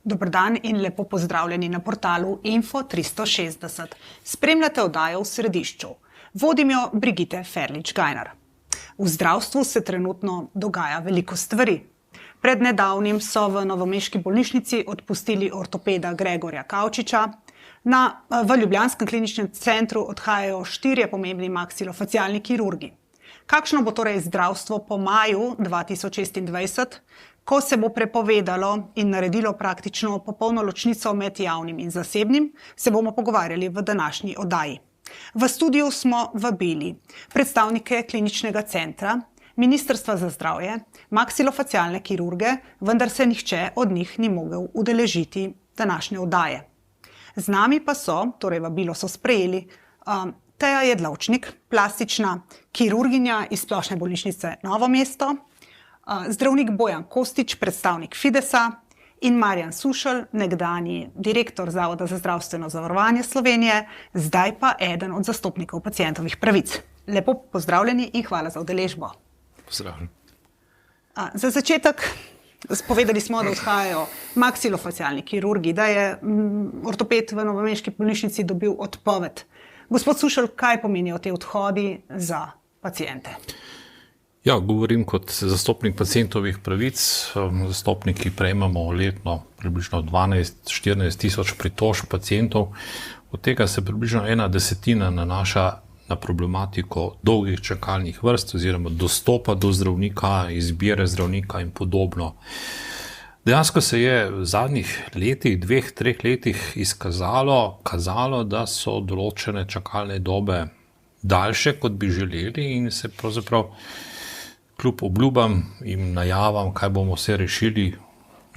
Dober dan in lepo pozdravljeni na portalu Info 360. Spremljate oddajo v središču. Vodim jo Brigitte Ferlič-Gajnar. V zdravstvu se trenutno dogaja veliko stvari. Pred nedavnim so v novomeški bolnišnici odpustili ortopeda Gregorja Kavčiča. V ljubljanskem kliničnem centru odhajajo 4 pomembni maksilofacialni kirurgi. Kakšno bo torej zdravstvo po maju 2026, ko se bo prepovedalo in naredilo praktično popolno ločnico med javnim in zasebnim, se bomo pogovarjali v današnji oddaji. V studiu smo vabili predstavnike kliničnega centra, Ministrstva za zdravje, maksilofacialne kirurge, vendar se nihče od njih ni mogel udeležiti današnje oddaje. Z nami pa so, torej vabilo so sprejeli, Teja Jedlavčnik, plastična kirurginja iz Splošne bolnišnice Novo mesto, zdravnik Bojan Kostič, predstavnik Fidesa in Marjan Sušelj, nekdanji direktor Zavoda za zdravstveno zavarovanje Slovenije, zdaj pa eden od zastopnikov pacientovih pravic. Lepo pozdravljeni in hvala za udeležbo. Pozdravljen. Za začetek, povedali smo, da odhajajo maksilofacialni kirurgi, da je ortoped v novomeški bolnišnici dobil odpoved. Gospod Sušelj, kaj pomenijo te odhodi za paciente? Ja, govorim kot zastopnik pacientovih pravic. Zastopniki prejmemo letno približno 12-14 tisoč pritožb pacientov. Od tega se približno 1/10 nanaša na problematiko dolgih čakalnih vrst oziroma dostopa do zdravnika, izbire zdravnika in podobno. Dejansko se je v zadnjih letih, 2-3 letih kazalo, da so določene čakalne dobe daljše, kot bi želeli, in se pravzaprav kljub obljubam in najavam, kaj bomo vse rešili,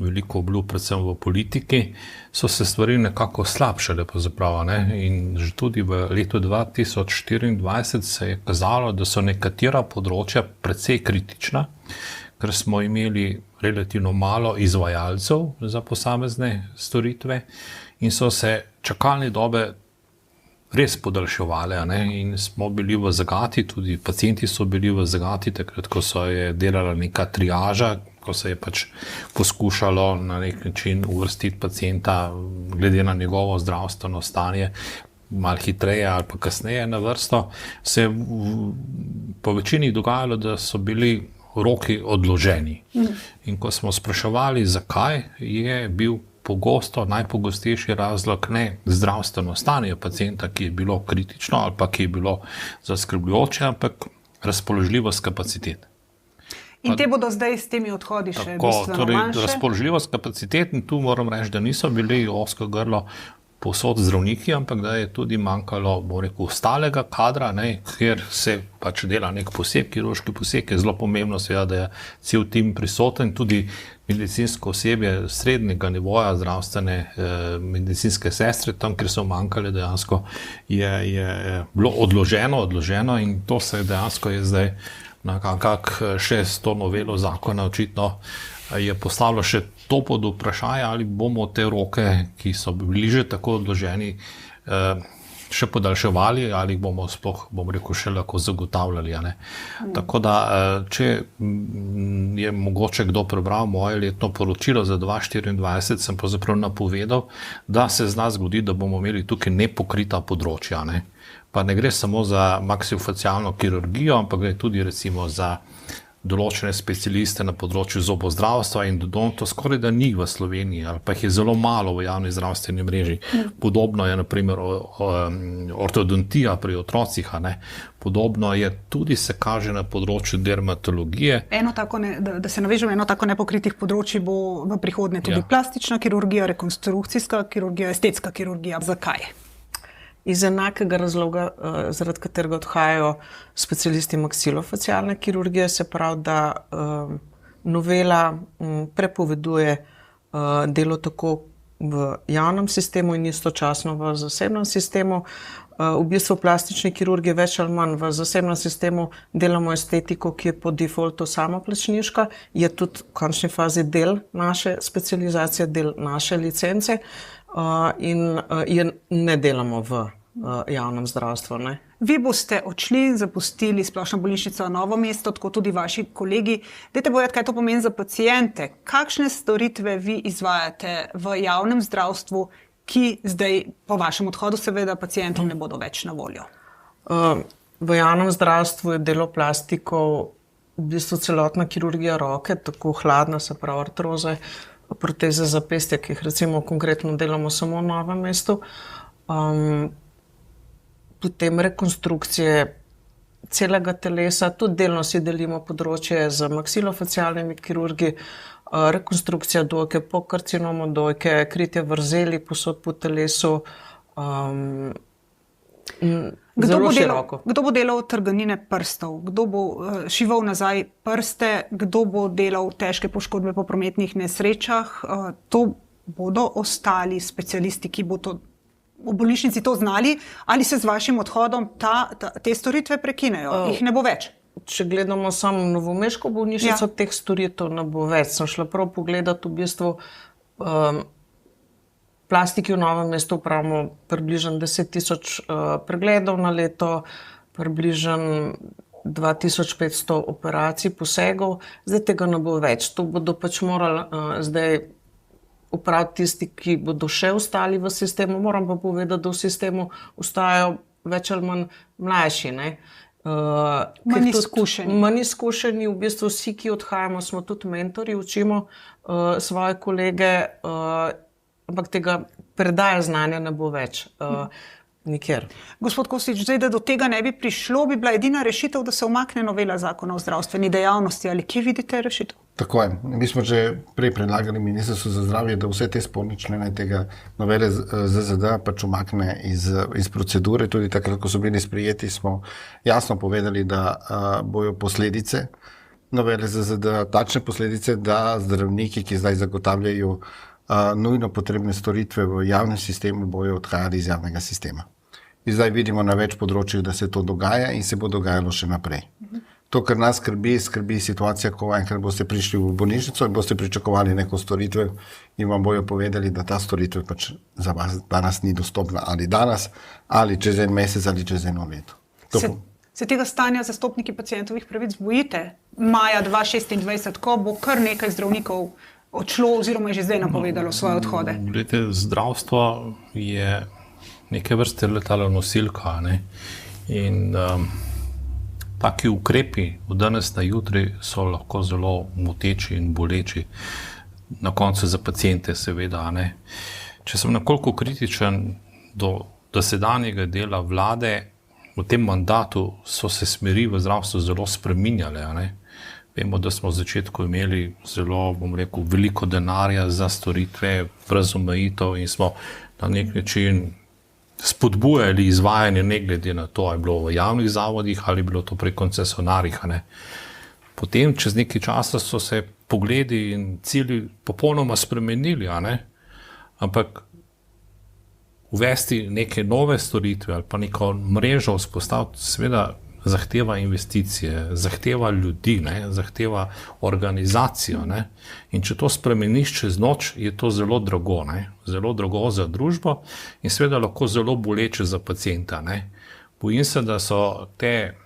veliko obljub, predvsem v politiki, so se stvari nekako slabšale pravzaprav, ne? In že tudi v letu 2024 se je kazalo, da so nekatera področja precej kritična, ker smo imeli relativno malo izvajalcev za posamezne storitve in so se čakalne dobe res podaljševale, ne? In smo bili v zagati, tudi pacienti so bili v zagati, takrat, ko so je delala neka triaža, ko se je pač poskušalo na nek način uvrstiti pacienta glede na njegovo zdravstveno stanje malo hitreje ali pa kasneje na vrsto, se je po večini dogajalo, da so bili roki odloženi. In ko smo spraševali, zakaj, je bil najpogostejši razlog ne zdravstveno stanje pacienta, ki je bilo kritično ali pa ki je bilo zaskrbljujoče, ampak razpoložljivost kapacitet. In te bodo zdaj s temi odhodi še bistveno manjše? Razpoložljivost kapacitet, in tu moram reči, da niso bili ozko grlo povsod zdravniki, ampak da je tudi manjkalo, bom rekel, ostalega kadra, ne, kjer se pač dela nek poseg, kirurški poseg, je zelo pomembno, seveda, da je cel tim prisoten, tudi medicinsko osebje srednjega nivoja, zdravstvene medicinske sestre, tam, kjer so manjkale, dejansko je bilo odloženo in to se dejansko je zdaj nekako še s to novelo zakona očitno je postavilo še to pod vprašanje, ali bomo te roke, ki so bili že tako odloženi, še podaljševali, ali bomo sploh, bom rekel, še lahko zagotavljali. Ne? Tako da, če je mogoče kdo prebral moje letno poročilo za 2024, sem pravzaprav napovedal, da se zna zgodi, da bomo imeli tukaj nepokrita področja. Ne? Pa ne gre samo za maksilofacialno kirurgijo, ampak gre tudi recimo za določene specialiste na področju zobozdravstva in to skoraj da ni v Sloveniji, ali pa jih je zelo malo v javni zdravstveni mreži. Podobno je na primer ortodontija pri otrocih, a ne? Podobno je tudi se kaže na področju dermatologije. Da se navežemo, eno tako nepokritih področji bo v prihodnje tudi plastična kirurgija, rekonstrukcijska kirurgija, estetska kirurgija. Zakaj? Iz enakega razloga, zaradi katerega odhajajo specialisti maksilofacialne kirurgije, se pravi, da novela prepoveduje delo tako v javnem sistemu in istočasno v zasebnem sistemu. V bistvu plastični kirurgi več ali manj v zasebnem sistemu delamo estetiko, ki je po defaultu samoplačniška, je tudi v končni fazi del naše specializacije, del naše licence in je ne delamo v javnem zdravstvu. Ne. Vi boste odšli in zapustili Splošno bolnišnico Novo mesto, tako tudi vaši kolegi. Dajte povedati, kaj to pomeni za paciente. Kakšne storitve vi izvajate v javnem zdravstvu, ki zdaj po vašem odhodu seveda pacientom ne bodo več na voljo? V javnem zdravstvu je delo plastikov v bistvu celotna kirurgija roke, tako hladna, se pravi artroze, proteze zapestja, ki jih recimo konkretno delamo samo v Novem mestu. Potem rekonstrukcije celega telesa, tudi delno si delimo področje z maksilofacialnimi kirurgi, rekonstrukcija dojke po karcinomu dojke, kritje vrzeli posod po telesu, zelo široko. Kdo bo delal trganine prstov? Kdo bo šival nazaj prste? Kdo bo delal težke poškodbe po prometnih nesrečah? To bodo ostali specialisti, ki bo to v bolnišnici to znali, ali se z vašim odhodom te storitve prekinejo? Jih ne bo več? Če gledamo samo novomeško bolnišnico, teh storitev ne bo več. Sem šla prav pogledati v bistvu plastiki v Novem mestu upravimo približno 10,000 pregledov na leto, približno 2500 operacij, posegov. Zdaj tega ne bo več. To bodo pač morali zdaj upraviti tisti, ki bodo še ostali v sistemu. Moram pa povedati, da v sistemu ostajajo več ali manj mlajši. Manj izkušeni. Manj izkušeni, v bistvu vsi, ki odhajamo, smo tudi mentori, učimo svoje kolege, ampak tega predaje znanja ne bo več nikjer. Gospod Kosič, zdaj, da do tega ne bi prišlo, bi bila edina rešitev, da se umakne novela zakona o zdravstveni dejavnosti. Ali kje vidite rešitev? Tako je. Mi smo že prej predlagali Ministrstvu za zdravje, da vse te sporne člene tega novele ZZD pač umakne iz procedure. Tudi takrat, ko so bili sprejeti, smo jasno povedali, da bojo posledice novele ZZD, takšne posledice, da zdravniki, ki zdaj zagotavljajo nujno potrebne storitve v javnem sistemu, bojo odhajali iz javnega sistema. In zdaj vidimo na več področjih, da se to dogaja in se bo dogajalo še naprej. To, kar nas skrbi situacija, ko enkrat boste prišli v bolnišnico in boste pričakovali neko storitev in vam bojo povedali, da ta storitev pač za vas danes ni dostopna, ali danes, ali čez en mesec, ali čez eno leto. Se tega stanja zastopniki pacientovih pravic bojite? Maja 2026, ko bo kar nekaj zdravnikov odšlo oziroma je že zdaj napovedalo svoje odhode? Glede, zdravstvo je neke vrste letalo nosilka, ne? In taki ukrepi od danes na jutri so lahko zelo moteči in boleči. Na koncu za paciente seveda, ne? Če sem nekoliko kritičen do dosedanjega dela vlade, v tem mandatu so se smeri v zdravstvu zelo spreminjale, ne? Vemo, da smo v začetku imeli zelo, veliko denarja za storitve, brez omejitev in smo na nek način spodbujali izvajanje ne glede na to, ali je bilo v javnih zavodih ali je bilo to pri koncesionarjih. Potem, čez nekaj časa so se pogledi in cilji popolnoma spremenili, ampak uvesti neke nove storitve ali pa neko mrežo vzpostaviti, seveda zahteva investicije, zahteva ljudi, zahteva organizacijo. In če to spremeniš čez noč, je to zelo drago. Zelo drago za družbo in seveda lahko zelo boleče za pacienta. Bojim se, da so te,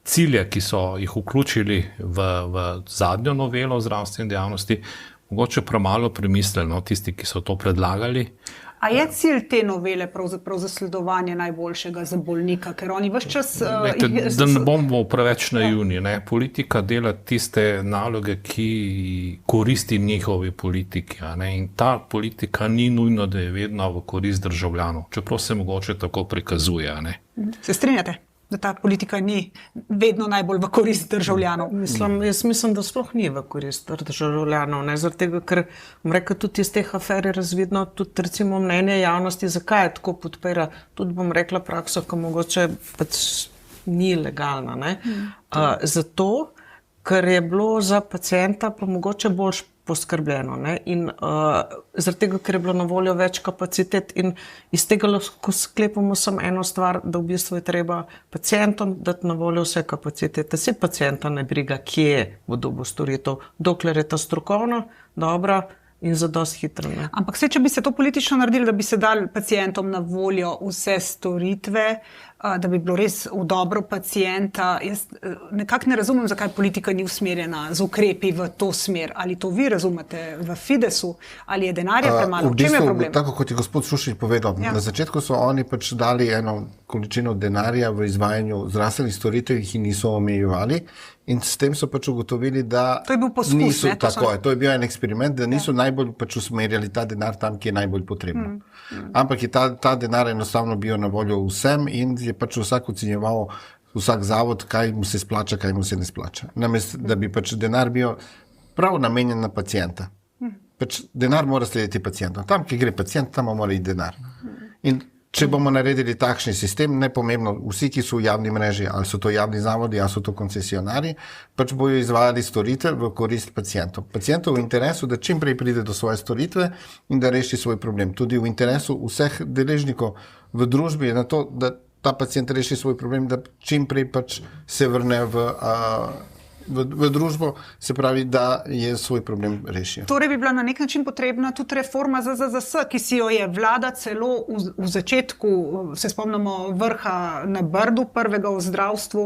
cilje, ki so jih vključili v zadnjo novelo zdravstvene dejavnosti, mogoče premalo premislili, tisti, ki so to predlagali. A je cilj te novele pravzaprav zasledovanje najboljšega za bolnika, ker oni ves čas... Da ne bomo preveč naivni. Politika dela tiste naloge, ki koristi njihovi politiki. In ta politika ni nujno, da je vedno v korist državljanov, čeprav se mogoče tako prikazuje. Se strinjate, da ta politika ni vedno najbolj v korist državljanov? Jaz mislim, da sploh ni v korist državljanov. Zaradi tega, ker tudi iz teh afer je razvidno tudi recimo mnenje javnosti, zakaj je tako podpira. Tudi bom rekla prakso, ki mogoče pač ni legalna. Zato, ker je bilo za pacienta pa mogoče bolj poskrbljeno. In zaradi tega, ker je bilo na voljo več kapacitet in iz tega lahko sklepamo samo eno stvar, da v bistvu je treba pacientom dati na voljo vse kapacitete. Se pacienta ne briga, kje bo dobil storitev, dokler je ta strokovna, dobra, in za dosti hitro. Ne. Ampak če bi se to politično naredili, da bi se dali pacientom na voljo vse storitve, da bi bilo res v dobro pacienta, jaz nekako ne razumem, zakaj politika ni usmerjena z ukrepi v to smer. Ali to vi razumete v Fidesu, ali je denarja premalo? V bistvu, tako kot je gospod Sušič povedal, na začetku so oni pač dali eno količino denarja v izvajanju zdravstvenih storitev, jih niso omejevali. In s tem so pač ugotovili, da to je bil poskus, niso, to je bil en eksperiment, da niso najbolj pač usmerjali ta denar tam, ki je najbolj potrebno. Ampak je ta denar enostavno bil na voljo vsem in je pač vsak ocenjeval, vsak zavod, kaj mu se splača, kaj mu se ne splača. Namesto, da bi pač denar bil prav namenjen na pacienta. Pač denar mora slediti pacientom. Tam, ki gre pacient, tam mora iti denar. In če bomo naredili takšni sistem, nepomembno, vsi, ki so v javni mreži, ali so to javni zavodi, ali so to koncesionarji, pač bojo izvajali storitve v korist pacientov. Pacientov v interesu, da čim prej pride do svoje storitve in da reši svoj problem. Tudi v interesu vseh deležnikov v družbi je na to, da ta pacient reši svoj problem, da čim prej pač se vrne v družbo, se pravi, da je svoj problem rešil. Torej bi bila na nek način potrebna tudi reforma ZZZS, ki si jo je vlada celo v začetku, se spomnimo vrha na Brdu, prvega v zdravstvu,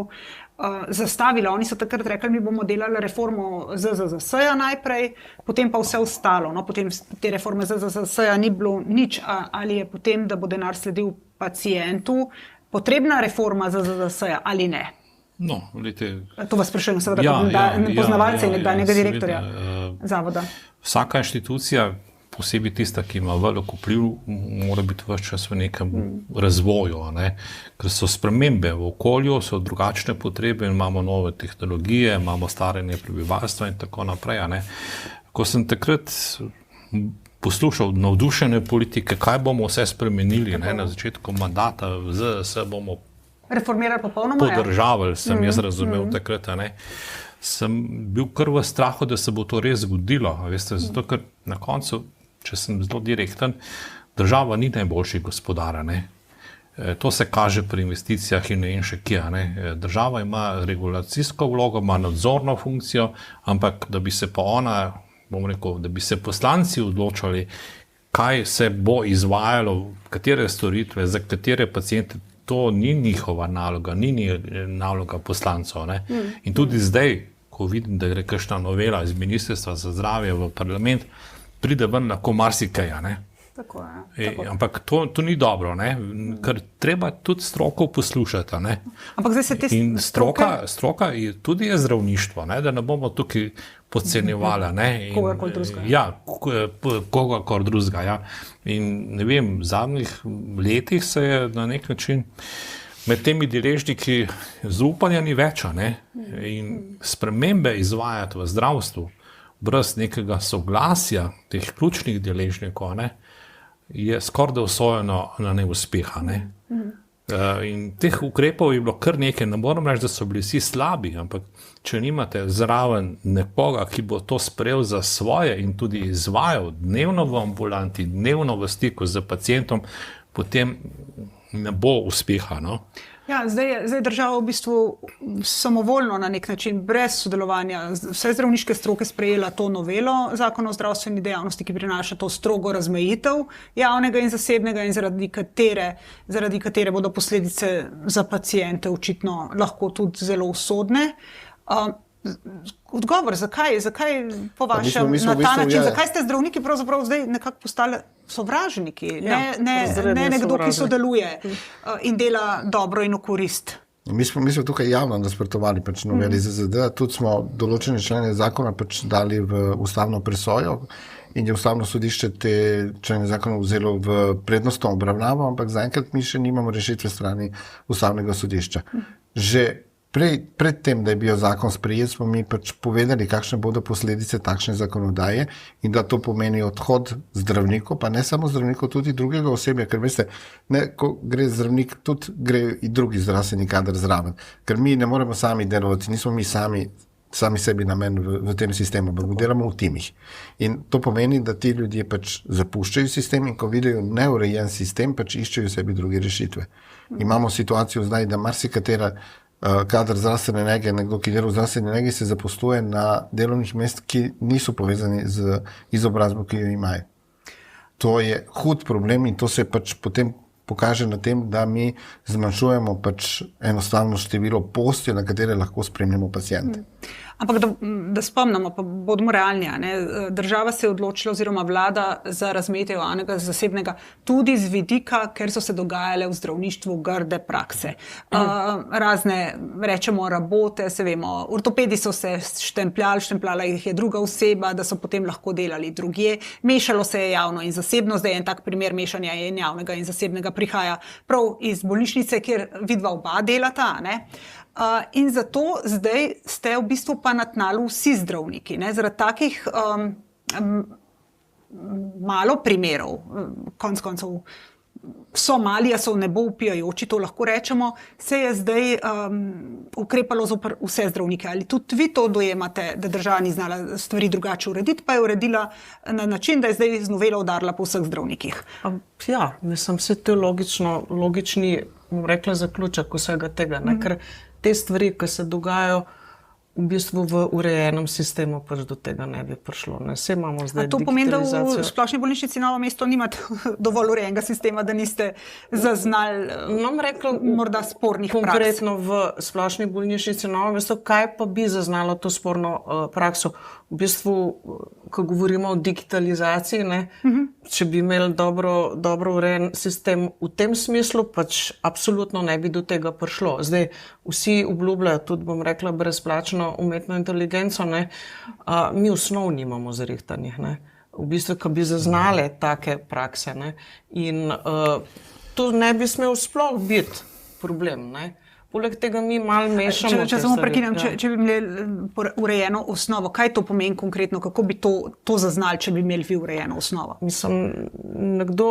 zastavila. Oni so takrat rekli, mi bomo delali reformo ZZZS-ja najprej, potem pa vse ostalo. No, potem te reforme ZZZS-ja ni bilo nič, ali je potem, da bo denar sledil pacientu, potrebna reforma ZZZS-ja ali ne? No, vidite, to vas sprašujem, seveda, poznavalce in nekdanjega direktorja zavoda. Vsaka inštitucija, posebej tista, ki ima velik vpliv, mora biti ves čas v nekem razvoju, ne? Ker so spremembe v okolju, so drugačne potrebe in imamo nove tehnologije, imamo staranje prebivalstva in tako naprej. Ne? Ko sem takrat poslušal navdušene politike, kaj bomo vse spremenili, ne? Na začetku mandata ZZS bomo reformirali popolnoma? Podržavali, sem jaz razumel takrat, ne. Sem bil kar v strahu, da se bo to res zgodilo, veste, zato ker na koncu, če sem zelo direkten, država ni najboljši gospodar, ne. To se kaže pri investicijah in ne vem še kje, ne. Država ima regulacijsko vlogo, ima nadzorno funkcijo, ampak da bi se pa ona, bom rekel, da bi se poslanci odločali, kaj se bo izvajalo, katere storitve, za katere paciente, to ni njihova naloga, ni naloga poslancov. Ne? In tudi zdaj, ko vidim, da gre kakšna novela iz Ministrstva za zdravje v parlament, pride ven lahko marsikaj. Tako je. Ampak to ni dobro, ne? Ker treba tudi stroko poslušati. Ne? Ampak zdaj se te in stroka tudi je zdravništvo, ne? Da ne bomo tukaj podcenjevali. Kogarkoli drugega. Ja, kogarkoli drugega. Ja. In ne vem, v zadnjih letih se je na nek način med temi deležniki zaupanja ni več. Ne? In spremembe izvajati v zdravstvu brez nekega soglasja teh ključnih deležnikov, ne? Je skoraj da usojeno na neuspeha. Ne? In teh ukrepov je bilo kar nekaj, ne moram reči, da so bili vsi slabi, ampak če nimate zraven nekoga, ki bo to sprejel za svoje in tudi izvajal dnevno v ambulanti, dnevno v stiku z pacientom, potem ne bo uspeha. No? Ja, zdaj je država v bistvu samovoljno na nek način, brez sodelovanja vse zdravniške stroke sprejela to novelo Zakona o zdravstveni dejavnosti, ki prinaša to strogo razmejitev javnega in zasebnega in zaradi katere bodo posledice za paciente očitno lahko tudi zelo usodne. Odgovor, zakaj po vašem na ta način, zakaj ste zdravniki pravzaprav zdaj nekako postali sovražniki, ne nekdo, ki sodeluje in dela dobro in v korist? Mi smo tukaj javno nasprotovali pač noveli ZZD, tudi smo določene člene zakona pač dali v ustavno presojo in je ustavno sodišče te člene zakona vzelo v prednostno obravnavo, ampak zaenkrat mi še nimamo rešitve strani ustavnega sodišča. Že pred tem, da je bil zakon sprejet, smo mi pač povedali, kakšne bodo posledice takšne zakonodaje in da to pomeni odhod zdravnikov, pa ne samo zdravnikov, tudi drugega osebja, ker veste, ko gre zdravnik, tudi gre in drugi zdravstveni kader zraven, ker mi ne moremo sami delovati, nismo mi sami sebi namen v tem sistemu, ampak delamo v timih. In to pomeni, da ti ljudje pač zapuščajo sistem in ko vidijo neurejen sistem, pač iščejo sebi druge rešitve. Imamo situacijo zdaj, da marsikatera kadar zdravstvene nege, nekdo, ki dela v zdravstveni negi, se zaposluje na delovnih mest, ki niso povezani z izobrazbo, ki jo imajo. To je hud problem in to se pač potem pokaže na tem, da mi zmanjšujemo pač enostavno število postelj, na katere lahko spremljamo paciente. Ampak da spomnimo, pa bodimo realni, ne? Država se je odločila oziroma vlada za razmejitev javnega zasebnega tudi z vidika, ker so se dogajale v zdravništvu grde prakse. Razne, rečemo, rabote, se vemo, ortopedi so se štempljala jih je druga oseba, da so potem lahko delali drugje. Mešalo se je javno in zasebno, zdaj en tak primer mešanja in javnega in zasebnega prihaja prav iz bolnišnice, kjer vidva oba delata, ne? In zato zdaj ste v bistvu pa na tnalu vsi zdravniki. Ne? Zaradi takih malo primerov, konec koncev so mali, a so v nebo vpijajoči, to lahko rečemo, se je zdaj ukrepalo zoper vse zdravnike. Ali tudi vi to dojemate, da država ni znala stvari drugače urediti, pa je uredila na način, da je zdaj z novelo udarila po vseh zdravnikih? Ja, mislim, se to logični, bom rekla, zaključek vsega tega, ne? Ker te stvari, ki se dogajajo v bistvu v urejenem sistemu, pač do tega ne bi prišlo. Ne? Vse imamo zdaj digitalizacijo. A to pomeni, da v Splošni bolnišnici Novo mesto nimate dovolj urejenega sistema, da niste zaznali morda spornih praks? Konkretno v Splošni bolnišnici Novo mesto, kaj pa bi zaznalo to sporno prakso? V bistvu, ko govorimo o digitalizaciji, ne, če bi imeli dobro urejen sistem v tem smislu, pač absolutno ne bi do tega prišlo. Zdaj, vsi obljubljajo, tudi bom rekla, brezplačno umetno inteligenco, ne, mi osnov nimamo zrihtanih, ne. V bistvu, ko bi zaznale take prakse, ne, in to ne bi smel sploh biti problem, ne. Poleg tega mi malo mešamo. Če samo prekinem, če bi imeli urejeno osnovo, kaj to pomeni konkretno, kako bi to zaznali, če bi imeli vi urejeno osnovo? Mislim, nekdo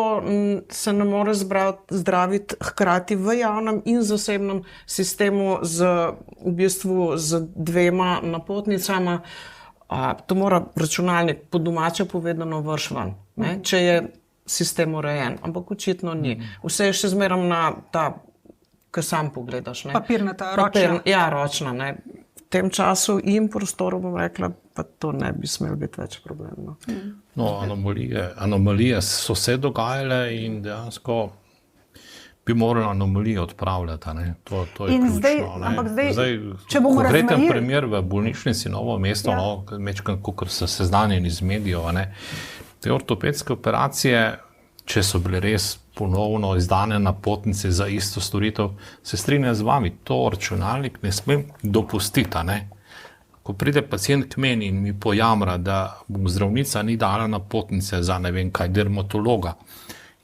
se ne more zdraviti hkrati v javnem in zasebnem sistemu v bistvu z dvema napotnicama. To mora računalnik po domače povedano vrš ven, ne? Če je sistem urejen, ampak očitno ni. Vse je še zmeraj na ta, ko sam pogledaš. Ne? Papirnata, ročna. Ja, ročna. Ne? V tem času in prostoru, bom rekla, pa to ne bi smel biti več problem. No, anomalije so se dogajale in dejansko bi morali anomalije odpravljati. Ne? To je in ključno. Ampak zdaj, če bomo konkreten primer v bolnišnici Novo mesto, mečkam, kakor so seznanjeni iz medijev, te ortopedske operacije, če so bile res ponovno izdane napotnice za isto storitev, se strinjam z vami, to računalnik ne smem dopustiti. Ne? Ko pride pacient k meni in mi pojamra, da mu zdravnica ni dala napotnice za ne vem kaj dermatologa,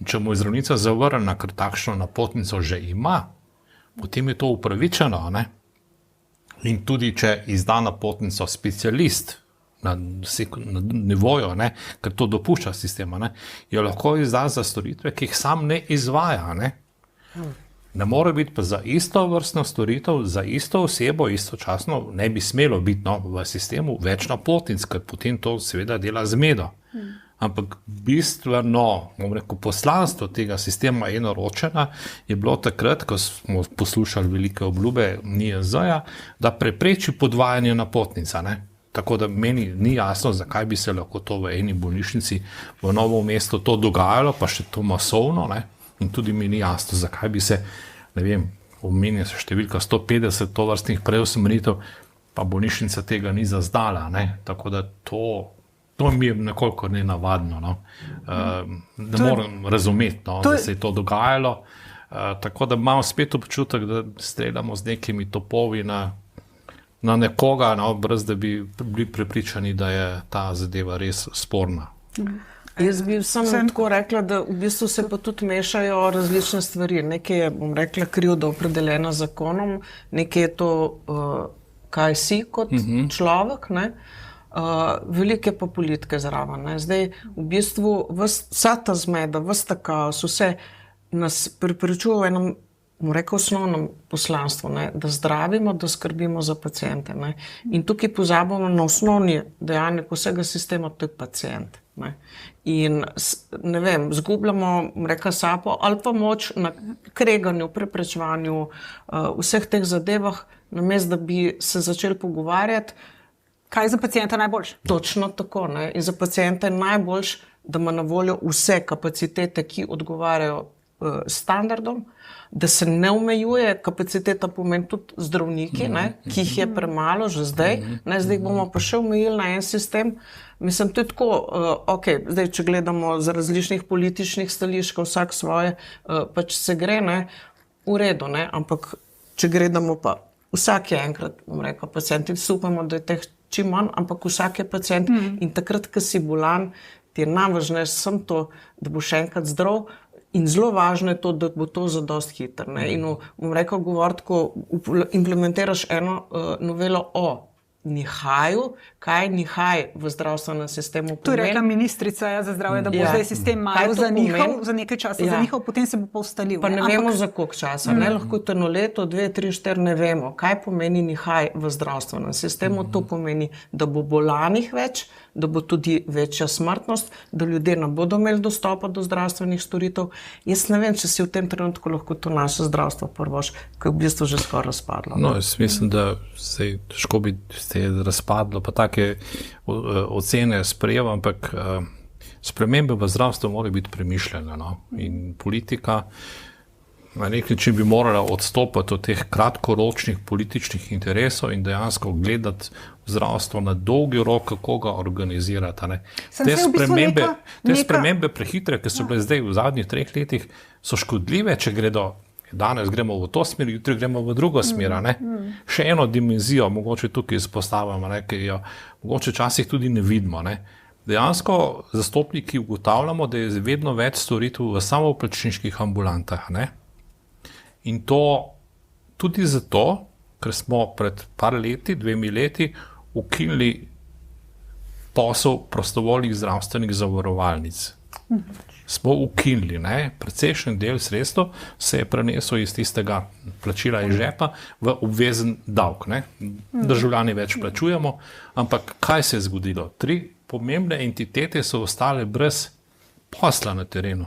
in če mu je zdravnica zavrnila, ker takšno napotnico že ima, potem je to upravičeno. Ne? In tudi, če izda napotnico specialist, na nivoju, ne, ker to dopušča sistema, ne, jo lahko izda za storitve, ki jih sam ne izvaja. Ne more biti pa za isto vrstno storitev, za isto osebo, istočasno ne bi smelo biti v sistemu več napotnic, ker potem to seveda dela zmedo. Ampak bistveno, bom rekel, poslanstvo tega sistema enoročena je bilo takrat, ko smo poslušali velike obljube NIJZ-ja, da prepreči podvajanje napotnica, ne. Tako da meni ni jasno, zakaj bi se lahko to v eni bolnišnici v Novo mesto to dogajalo, pa še to masovno, ne? In tudi mi ni jasno, zakaj bi se, ne vem, omenja se številka 150 tovrstnih preusmeritev, pa bolnišnica tega ni zaznala, ne? Tako da to mi je nekoliko nenavadno, no? Ne morem razumeti, no, da se je to dogajalo, tako da imam spet občutek, da streljamo z nekimi topovi na nekoga, brez da bi bili prepričani, da je ta zadeva res sporna. Jaz bi samo tako rekla, da v bistvu se pa tudi mešajo različne stvari. Nekaj je, bom rekla, krivda opredeljena z zakonom, nekaj je to, kaj si kot človek, ne? Velike pa politike zraven. Ne? Zdaj, v bistvu, vsa ta zmeda, ves ta kaos, vse nas prepričuje v enem, bom rekel, osnovnem poslanstvu, ne, da zdravimo, da skrbimo za paciente. Ne. In tukaj pozabimo na osnovni dejavnik vsega sistema, to je pacient. Ne. In ne vem, zgubljamo, reka sapo, ali pa moč na kreganju, preprečevanju vseh teh zadevah, namesto da bi se začeli pogovarjati. Kaj je za pacienta najboljše? Točno tako. Ne. In za pacienta je najboljše, da ima na voljo vse kapacitete, ki odgovarjajo standardom, da se ne omejuje, kapaciteta pomeni tudi zdravniki, ne, ki jih je premalo že zdaj, ne, zdaj bomo pa še omejili na en sistem. Mislim, to je tako, zdaj, če gledamo z različnih političnih stališč, vsak svoje, pač se gre, ne, v redu, ne, ampak če gledamo pa, vsak je enkrat, bom rekel, pacient, in upamo, da je teh čim manj, ampak vsak je pacient in takrat, ko si bolan, ti je najvažnejše samo to, da boš enkrat zdrav. In zelo važno je to, da bo to zadosti hitro. In bom rekel, govoriti, ko implementiraš eno novelo o nihaju, kaj nihaj v zdravstvenem sistemu pomeni. To je rekla ministrica za zdravje, da bo zdaj sistem malo zanihal, za nekaj časa zanihal, potem se bo pa ustalil. Pa ne vemo za koliko časa, ne, lahko to 1 leto, 2, 3, 4, ne vemo. Kaj pomeni nihaj v zdravstvenem sistemu? To pomeni, da bo bolanih več, da bo tudi večja smrtnost, da ljudje ne bodo imeli dostopa do zdravstvenih storitev. Jaz ne vem, če si v tem trenutku lahko to naše zdravstvo prvoš, ki je v bistvu že skoraj razpadlo. No, jaz mislim, da se težko bi se razpadlo, pa take ocene sprejema, ampak spremembe v zdravstvu morajo biti premišljene. No? In politika na nek način bi morala odstopati od teh kratkoročnih političnih interesov in dejansko gledati zdravstvo na dolgi rok, kako ga organizirati. Te spremembe prehitre, ki so bile zdaj v zadnjih 3 letih, so škodljive, če danes gremo v to smer, jutri gremo v drugo smer. Še eno dimenzijo, mogoče tukaj izpostavljamo, ki jo mogoče včasih tudi ne vidimo. Ne. Dejansko zastopniki ugotavljamo, da je vedno več storitev v samoplačniških ambulantah. Ne. In to tudi zato, ker smo pred par leti, 2 leti, ukinili posel prostovoljnih zdravstvenih zavarovalnic. Smo ukinili, precejšen del sredstev se je prenesel iz tistega plačila iz žepa v obvezen davek. Državljani več plačujemo, ampak kaj se je zgodilo? 3 pomembne entitete so ostale brez posla na terenu.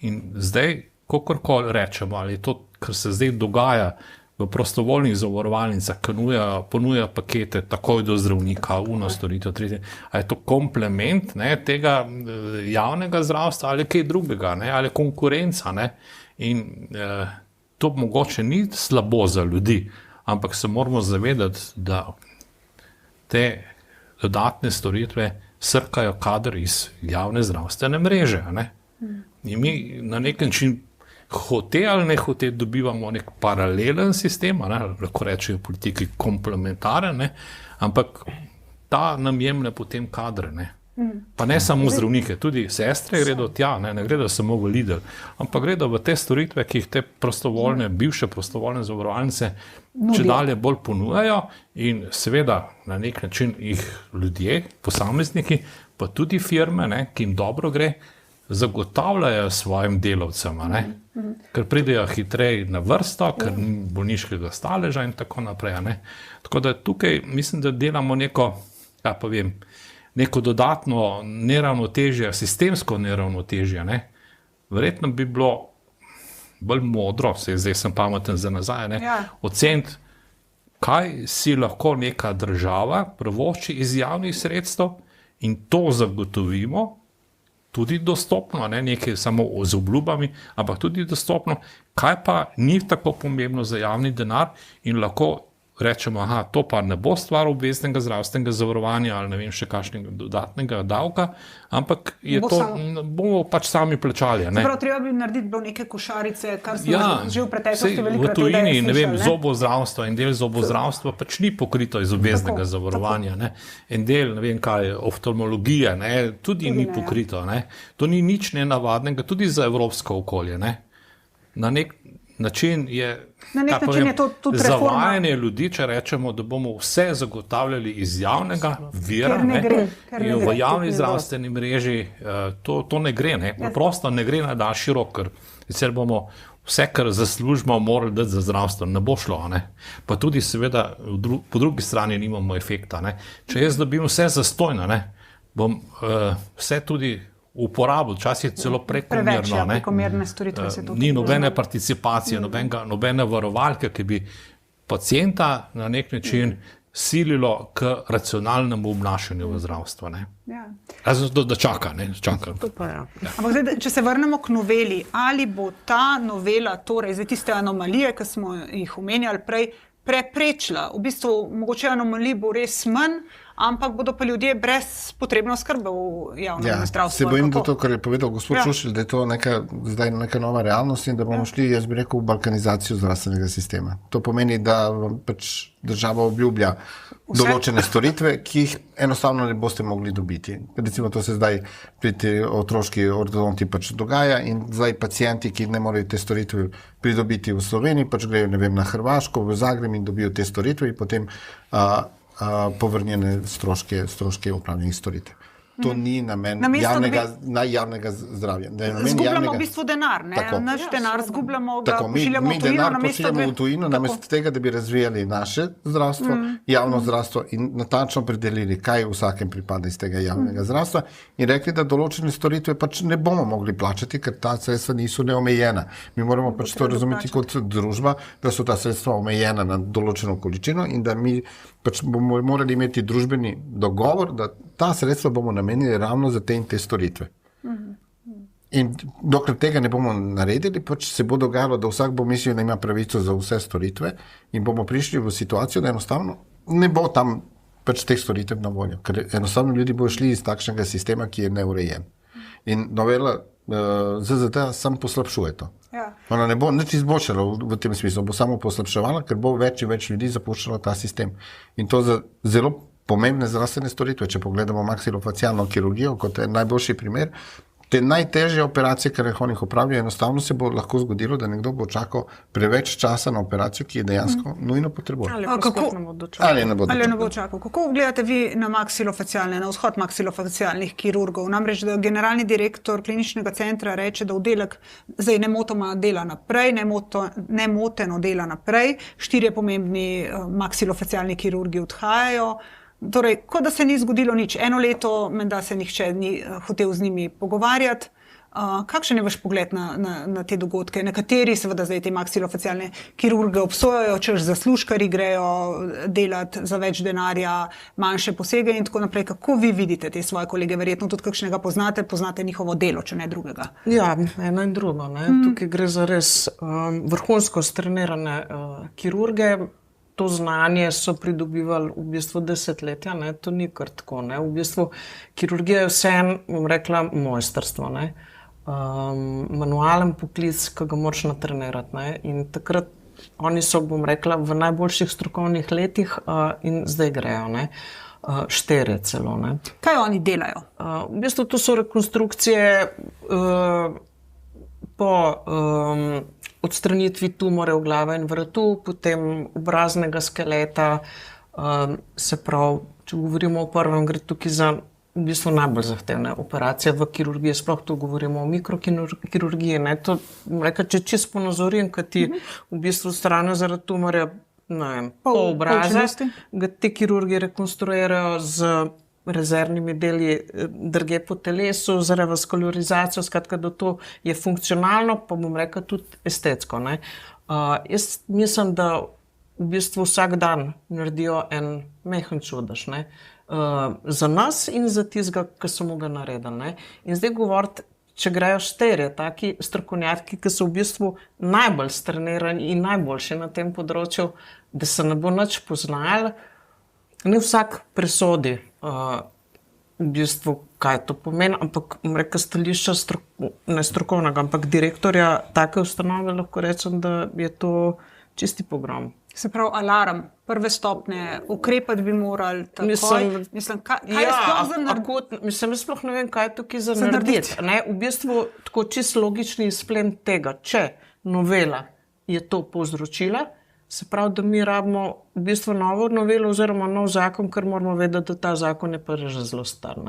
In zdaj, kakorkoli rečemo, ali je to, kar se zdaj dogaja v prostovoljnih zavarovalnicah, ki ponuja pakete takoj do zdravnika, storitev, ali je to komplement tega javnega zdravstva ali kaj drugega, ali konkurenca. In to mogoče ni slabo za ljudi, ampak se moramo zavedati, da te dodatne storitve srkajo kader iz javne zdravstvene mreže. In mi na nek način hote ali ne hote dobivamo nek paralelen sistem, lahko rečejo politiki komplementaren, ampak ta nam jemlje potem kadre. Pa ne samo zdravnike, tudi sestre gredo tja, ne gredo samo v Lidl, ampak gredo v te storitve, ki jih te prostovoljne, bivše prostovoljne zavarovalnice čedalje bolj ponujajo in seveda na nek način jih ljudje, posamezniki, pa tudi firme, ki jim dobro gre, zagotavljajo svojim delavcem, ker pridejo hitreje na vrsto, ker ni bolniškega staleža in tako naprej. Tako da tukaj mislim, da delamo neko dodatno neravnotežje, sistemsko neravnotežje. Verjetno bi bilo bolj modro, zdaj sem pameten za nazaj, oceniti, kaj si lahko neka država privošči iz javnih sredstev in to zagotovimo, tudi dostopno, nekaj samo z obljubami, ampak tudi dostopno, kaj pa ni tako pomembno za javni denar in lahko rečemo, to pa ne bo stvar obveznega zdravstvenega zavarovanja ali ne vem še kakšnega dodatnega davka, ampak bomo pač sami plačali. Prav, treba bi narediti neke košarice, kar smo že v preteklosti velikokrat v tujini, ne vem, zobozdravstvo in del zobozdravstva pač ni pokrito iz obveznega zavarovanja. En del, ne vem kaj, oftalmologije, tudi ni pokrito. To ni nič nenavadnega, tudi za evropsko okolje. Na nek način je zavajanje ljudi, če rečemo, da bomo vse zagotavljali iz javnega vira, in v javni zdravstveni mreži to ne gre, preprosto ne gre na daljši rok, ker sicer bomo vse, kar zaslužimo, morali dati za zdravstvo, ne bo šlo. Pa tudi seveda po drugi strani nimamo efekta. Če jaz dobim vse zastojno, vse tudi uporabil, včasih celo prekomerno. Preveč, prekomerne storitve se to. Ni nobene participacije, nobene varovalke, ki bi pacienta na nek način sililo k racionalnemu obnašanju v zdravstvu. Razen to, da čaka. To pa ja. Ampak zdaj, če se vrnemo k noveli, ali bo ta novela, torej za tiste anomalije, ki smo jih omenjali prej, preprečila? V bistvu, mogoče anomalij bo res manj, ampak bodo pa ljudje brez potrebno skrbe v javnem zdravstvu. Se bojim, da to, kar je povedal gospod Šušelj, da je to zdaj neka nova realnost in da bomo šli, jaz bi rekel, v balkanizacijo zdravstvenega sistema. To pomeni, da pač država obljublja določene storitve, ki jih enostavno ne boste mogli dobiti. Recimo, to se zdaj pri te otroški ortodonti pač dogaja in zdaj pacienti, ki ne morejo te storitve pridobiti v Sloveniji, pač grejo, ne vem, na Hrvaško, v Zagreb in dobijo te storitve in potem povrnjene stroške upravljenih storitev. To ni namen javnega zdravja. Zgubljamo v bistvu denar, ne? Naš denar zgubljamo, ga pošiljamo v tujino. Mi denar pošiljamo v tujino, namesto tega, da bi razvijali naše zdravstvo, javno zdravstvo in natančno predelili, kaj vsakem pripada iz tega javnega zdravstva in rekli, da določene storitve pač ne bomo mogli plačati, ker ta sredstva niso neomejena. Mi moramo pač to razumeti kot družba, da so ta sredstva omejena na določeno količino in da mi pač bomo morali imeti družbeni dogovor, da ta sredstva bomo namenili ravno za te in te storitve. In dokler tega ne bomo naredili, pač se bo dogajalo, da vsak bo mislil, da ima pravico za vse storitve in bomo prišli v situacijo, da enostavno ne bo tam pač teh storitev na voljo, ker enostavno ljudi bo šli iz takšnega sistema, ki je neurejen. In novela ZZD sam poslabšuje to. Ona ne bo nič izboljšala v tem smislu, bo samo poslabševala, ker bo več in več ljudi zapuščalo ta sistem. In to za zelo pomembne zdravstvene storitve, če pogledamo maksilofacialno kirurgijo kot najboljši primer, te najtežje operacije, kar jih oni opravijo, enostavno se bo lahko zgodilo, da nekdo bo čakal preveč časa na operacijo, ki je dejansko nujno potrebuje. Ali ne bo čakal. Kako gledate vi na maksilofacialne, na vzhod maksilofacialnih kirurgov? Namreč, da generalni direktor kliničnega centra reče, da oddelek zdaj nemotoma dela naprej, nemoteno dela naprej, 4 pomembni maksilofacialni kirurgi odhajajo. Torej, kot da se ni zgodilo nič. 1 leto, menda se nihče ni hotel z njimi pogovarjati. Kakšen je vaš pogled na te dogodke? Nekateri seveda zdaj te maksilofacialne kirurge obsojajo, češ zaslužkari grejo delati za več denarja, manjše posege in tako naprej. Kako vi vidite te svoje kolege? Verjetno tudi kakšnega poznate njihovo delo, če ne drugega. Ja, eno in drugo. Tukaj gre za res vrhunsko strenirane kirurge. To znanje so pridobivali v bistvu desetletja, to ni kar tako. V bistvu kirurgija je vseeno, bom rekla, mojstrstvo. Manualen poklic, ki ga moraš natrenirati. In takrat oni so, bom rekla, v najboljših strokovnih letih in zdaj grejo. 4 celo. Kaj oni delajo? V bistvu to so rekonstrukcije po odstranitvi tumore v glave in vratu, potem obraznega skeleta, se pravi, če govorimo o prvem, gre tukaj za v bistvu najbolj zahtevne operacije v kirurgiji, sploh tu govorimo o mikrokirurgiji. To, če čisto ponazorim, kad ti v bistvu odstranijo zaradi tumorja, pol obraza, ga te kirurgi rekonstruirajo z rezervnimi deli drugje po telesu, z revaskularizacijo, skratka, da to je funkcionalno, pa bom rekla tudi estetsko. Jaz mislim, da v bistvu vsak dan naredijo en mehen čudež. Za nas in za tistega, ki so mu ga naredili. In zdaj govoriti, če grejo 4 taki strokovnjaki, ki so v bistvu najbolj strenirani in najboljši na tem področju, da se ne bo nič poznali, ne vsak presodi v bistvu, kaj to pomeni, ampak reka stališča ne strokovnega, ampak direktorja take ustanove lahko rečem, da je to čisti pogrom. Se pravi, alarm, prve stopnje, ukrepati bi morali takoj. Kaj je sploh za narediti? Jaz sploh ne vem, kaj je tukaj za narediti. V bistvu, tako čisto logični izplen tega, če novela je to povzročila, se pravi, da mi rabimo v bistvu novo novelo oziroma nov zakon, ker moramo vedeti, da ta zakon je pa že zelo star.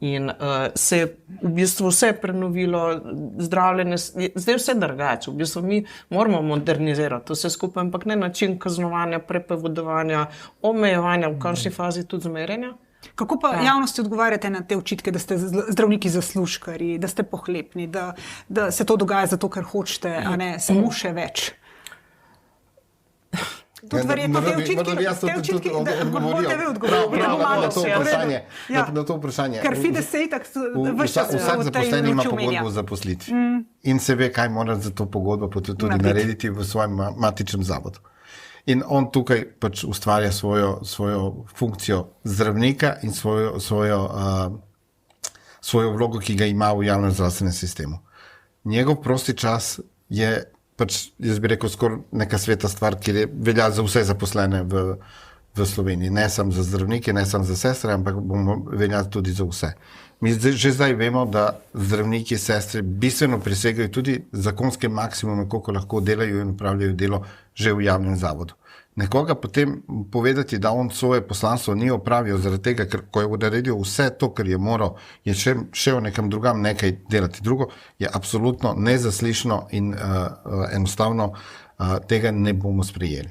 In se je v bistvu vse prenovilo, zdravljenje, zdaj vse drugače. V bistvu mi moramo modernizirati vse skupaj, ampak ne način kaznovanja, prepovedovanja, omejevanja, v končni fazi tudi zmerjanja. Kako pa javnosti odgovarjate na te očitke, da ste zdravniki zaslužkarji, da ste pohlepni, da se to dogaja zato, ker hočete, a ne samo še več? Tudi verjetno te očitki, boste vi odgovorili na to vprašanje. Ker Fides se itak vsak zaposleni ima pogodbo o zaposlitvi in se ve, kaj mora za to pogodbo tudi narediti v svojem matičnem zavodu. In on tukaj pač ustvarja svojo funkcijo zdravnika in svojo vlogo, ki ga ima v javnem zdravstvenem sistemu. Njegov prosti čas je pač, jaz bi rekel, skoraj neka sveta stvar, ki velja za vse zaposlene v Sloveniji. Ne samo za zdravnike, ne samo za sestre, ampak velja tudi za vse. Mi že zdaj vemo, da zdravniki, sestre bistveno presegajo tudi zakonske maksimume, koliko lahko delajo in upravljajo delo že v javnem zavodu. Nekoga potem povedati, da on svoje poslanstvo ni opravil zaradi tega, ker ko je naredil vse to, kar je moral, je še v nekem drugam nekaj delati drugo, je absolutno nezaslišno in enostavno tega ne bomo sprejeli.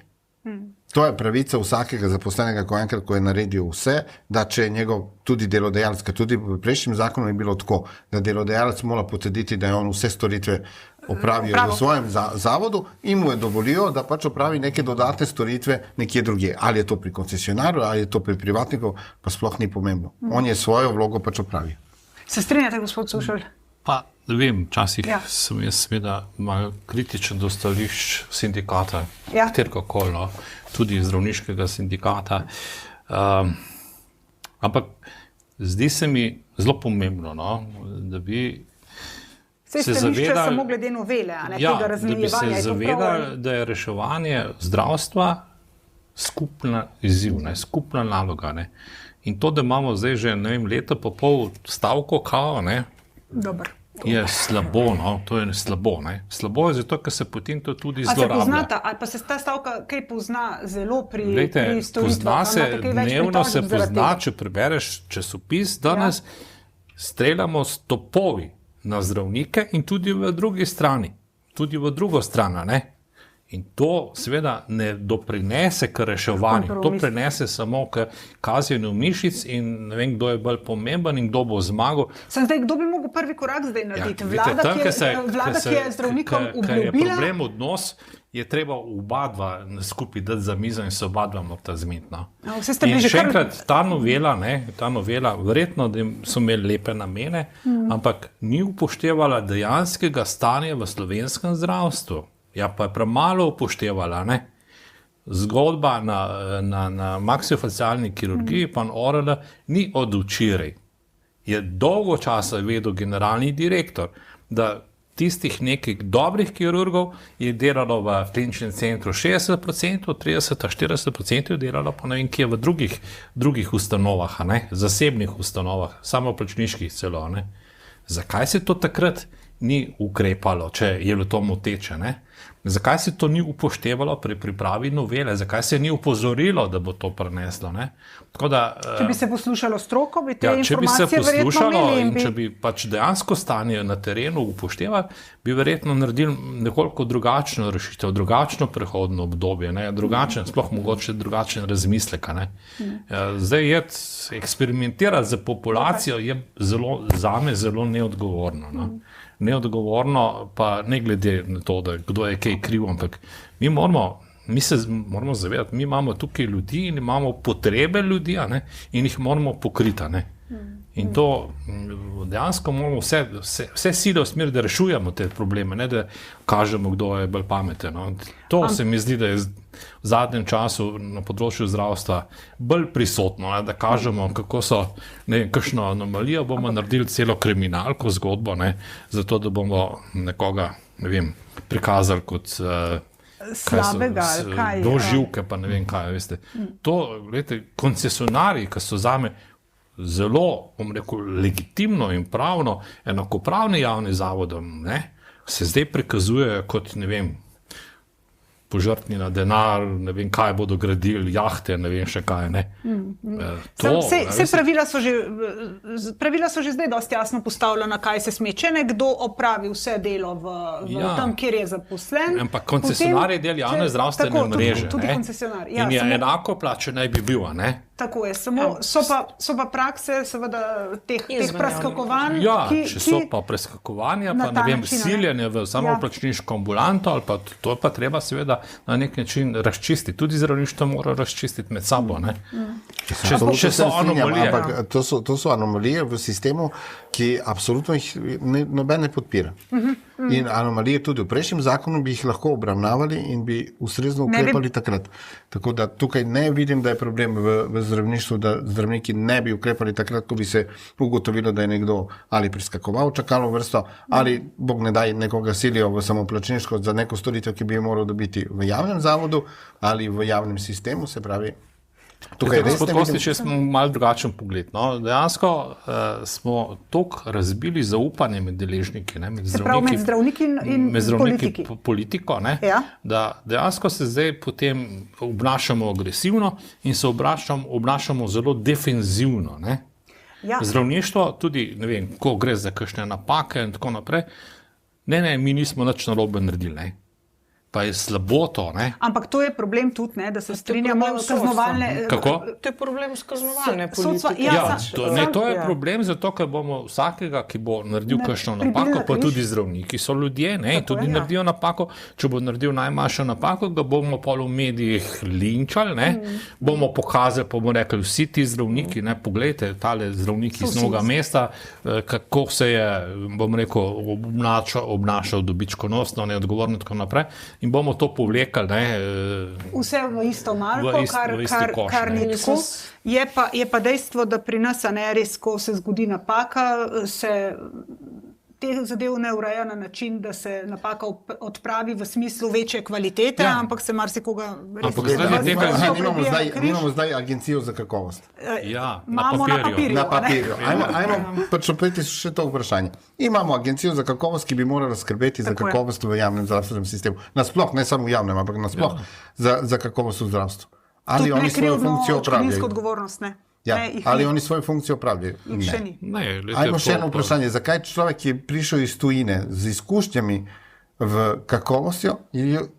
To je pravica vsakega zaposlenega, ko je naredil vse, da če je njegov tudi delodajalec, ker tudi v prejšnjem zakonu je bilo tako, da delodajalec mora potrditi, da je on vse storitve opravijo v svojem zavodu in mu je dovolijo, da pač opravi neke dodatne storitve nekje drugje. Ali je to pri koncesionarju, ali je to pri privatniku, pa sploh ni pomembno. On je svojo vlogo pač opravil. Se strinjate, gospod Sušelj? Pa, vem, včasih sem jaz seveda malo kritičen do stališč sindikata, katerikoli, no, tudi zdravniškega sindikata. Ampak zdi se mi zelo pomembno, no, da bi se zavedali, samo glede novele, a ne tega razmejevanja. Da bi se zavedali, da je reševanje zdravstva skupna izziv, skupna naloga. Ne. In to, da imamo zdaj že, ne vem, leto pa pol stavko kao, ne, je slabo, no, to je slabo, ne. Slabo je zato, ker se potem to tudi zlorablja. Ali pa se ta stavka kaj pozna zelo pri storitvah? Pozna se, dnevno se pozna, če prebereš časopis, danes streljamo s topovi na zdravnike in tudi v drugi strani, tudi v drugo stran, ne. In to seveda ne doprinese k reševanju, to prinese samo k kaznjenju mišic in ne vem, kdo je bolj pomemben in kdo bo zmagal. Zdaj, kdo bi mogel prvi korak zdaj narediti? Vlada, ki je zdravnikom obljubila. Ker je problem odnos, je treba oba dva skupaj dati za mizo in se oba dva morata zmeniti. No. In še enkrat, ta novela, verjetno, da so imeli lepe namene, ampak ni upoštevala dejanskega stanja v slovenskem zdravstvu. Ja, pa je premalo upoštevala, ne. Zgodba na maksilofacialni kirurgiji, pan Orele, ni od včeraj. Je dolgo časa vedel generalni direktor, da tistih nekih dobrih kirurgov je delalo v kliničnem centru 60%, 30-40% je delalo pa ne vem kje v drugih ustanovah, ne, zasebnih ustanovah, samoplačniških celo, ne. Zakaj se to takrat ni ukrepalo, če je bilo to moteče, ne? Zakaj se to ni upoštevalo pri pripravi novele? Zakaj se ni upozorilo, da bo to preneslo, ne? Tako da, če bi se poslušalo stroko, bi te informacije verjetno imeli. In če bi pač dejansko stanje na terenu upoštevali, bi verjetno naredili nekoliko drugačno rešitev, drugačno prehodno obdobje, ne? Sploh mogoče drugačen razmislek, ne? Zdaj eksperimentirati za populacijo je zame zelo neodgovorno, no? Neodgovorno, pa ne glede na to, da kdo je kaj kriv, ampak mi se moramo zavedati, mi imamo tukaj ljudi in imamo potrebe ljudi, ne, in jih moramo pokriti. Ne. In to dejansko moramo vse sile usmeriti, da rešujemo te probleme, ne da kažemo, kdo je bolj pameten. No. To se mi zdi, da je v zadnjem času na področju zdravstva bolj prisotno, ne, da kažemo, kako so, ne vem, kakšno anomalijo bomo naredili celo kriminalko zgodbo, ne, zato da bomo nekoga, ne vem, prikazali kot slabega, kaj doživke, pa ne vem kaj, veste. To, gledajte, koncesionarji, ki so zame zelo, bom rekel, legitimno in pravno enakopravni javni zavodom, ne, se zdaj prikazujejo kot, ne vem, požrtni na denar, ne vem, kaj bodo gradili, jahte, ne vem še kaj, ne. Pravila so že zdaj dosti jasno postavljena, kaj se sme, če nekdo opravi vse delo v tam, kjer je zaposlen. Ampak koncesionar je del javne zdravstvene mreže, tudi koncesionar. In je enako plačen naj bi bil, ne. Tako je, samo so pa prakse, seveda, teh preskakovanj. Ja, če so pa preskakovanja, pa ne vem, siljenje v samoplačniško ambulanto, ali pa to pa treba seveda na nek način razčistiti. Tudi zdravništvo mora razčistiti med sabo. Ne? Če so anomalije. To so anomalije v sistemu, ki absolutno jih noben ne podpira. In anomalije tudi v prejšnjem zakonu bi jih lahko obravnavali in bi ustrezno ukrepali takrat. Tako da tukaj ne vidim, da je problem v zdravništvu, da zdravniki ne bi ukrepali takrat, ko bi se ugotovilo, da je nekdo ali preskakoval čakalno vrsto, ali bog ne daj nekoga silijo v samoplačniško za neko storitev, ki bi jo moral dobiti v javnem zavodu ali v javnem sistemu, se pravi. Tukaj gospod Kostič, jaz imam malo drugačen pogled. No? Dejansko smo toliko razbili zaupanje med deležniki, ne? Med zdravniki in politiki. Politiko, ne? Ja. Da dejansko se zdaj potem obnašamo agresivno in se obnašamo zelo defenzivno. Ne? Ja. Zdravništvo tudi, ne vem, ko gre za kakšne napake in tako naprej, ne, mi nismo nič narobe naredili, ne. Pa je slabo to, ne? Ampak to je problem tudi, ne, da se strinjamo kaznovalne... Kako? To je problem s kaznovalne politike. To je problem zato, ker bomo vsakega, ki bo naredil kakšno napako, pa tudi zdravniki so ljudje, ne, tudi naredijo napako. Če bo naredil najmanjšo napako, ga bomo pol v medijih linčali, ne, bomo pokazali, pa bomo rekli, vsi ti zdravniki, ne, poglejte, tale zdravniki iz Novega mesta, kako se je, bom rekel, obnašal dobičkonosno, neodgovorno in tako naprej. In bomo to povlekali. Vse v isto malko, kar ni tako. Je pa dejstvo, da pri nas, ne, res, ko se zgodi napaka, se te zadev ne ureja na način, da se napaka odpravi v smislu večje kvalitete, ampak se marsikoga res... Nimamo zdaj agencijo za kakovost. Na papirju. Na papirju. Ajmo pač opeti še to vprašanje. Imamo agencijo za kakovost, ki bi morala skrbeti za kakovost v javnem zdravstvenem sistemu. Nasploh, ne samo v javnem, ampak nasploh za kakovost v zdravstvu. Ali oni svojo funkcijo opravljajo? Ali oni svojo funkcijo opravljajo? Ne. Ajmo še eno vprašanje. Zakaj človek, ki je prišel iz tujine z izkušnjami v kakovostjo,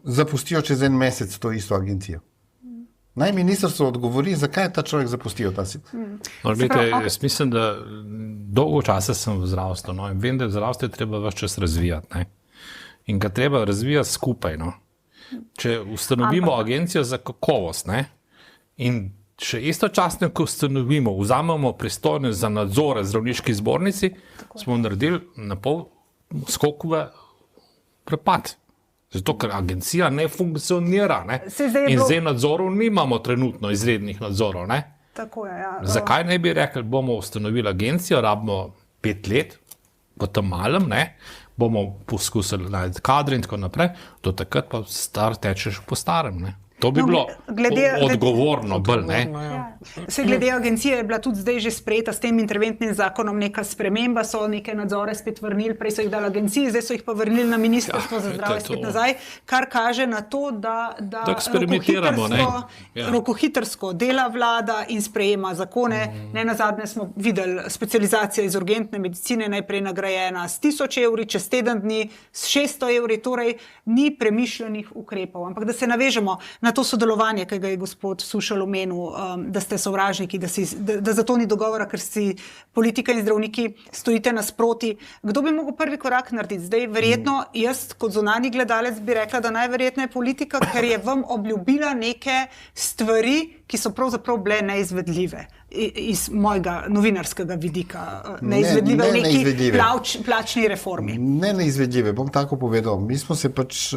zapustijo čez en mesec to isto agencijo? Naj ministrstvo odgovori, zakaj je ta človek zapustil ta sistem. Jaz mislim, da dolgo časa sem v zdravstvu, no, in vem, da zdravstvo je treba ves čas razvijati, ne? In ga treba razvijati skupaj. No? Če ustanovimo agencijo za kakovost, ne? In če istočasno, ko ustanovimo, vzamemo pristojnost za nadzore zdravniški zbornici, smo naredili na pol skok v prepad. Zato, ker agencija ne funkcionira. Ne? In zdaj nadzorov nimamo trenutno, izrednih nadzorov. Ne? Tako je, ja. Zakaj ne bi rekli, bomo ustanovili agencijo, rabimo 5 let, po tem malem, ne? Bomo poskusili najti kadre in tako naprej, do takrat pa star tečeš po starem. Ne? To bi bilo odgovorno bolj, ne? Se glede agencije je bila tudi zdaj že sprejeta s tem interventnim zakonom neka sprememba, so neke nadzore spet vrnili, prej so jih dali agenciji, zdaj so jih pa vrnili na Ministrstvo za zdravje spet nazaj, kar kaže na to, da rokohitrsko dela vlada in sprejema zakone. Nenazadnje smo videli specializacija iz urgentne medicine, najprej nagrajena s 1000 evri, čez teden dni s 600 evri, torej ni premišljenih ukrepov. Ampak da se navežemo na to sodelovanje, ki ga je gospod Sušelj omenil, da ste sovražniki, da zato ni dogovora, ker si politika in zdravniki stojite nasproti. Kdo bi mogel prvi korak narediti? Zdaj verjetno jaz kot zunanji gledalec bi rekla, da najverjetneje politika, ker je vam obljubila neke stvari, ki so pravzaprav bile neizvedljive iz mojega novinarskega vidika. Neizvedljive v neki plačni reformi. Neizvedljive, bom tako povedal. Mi smo se pač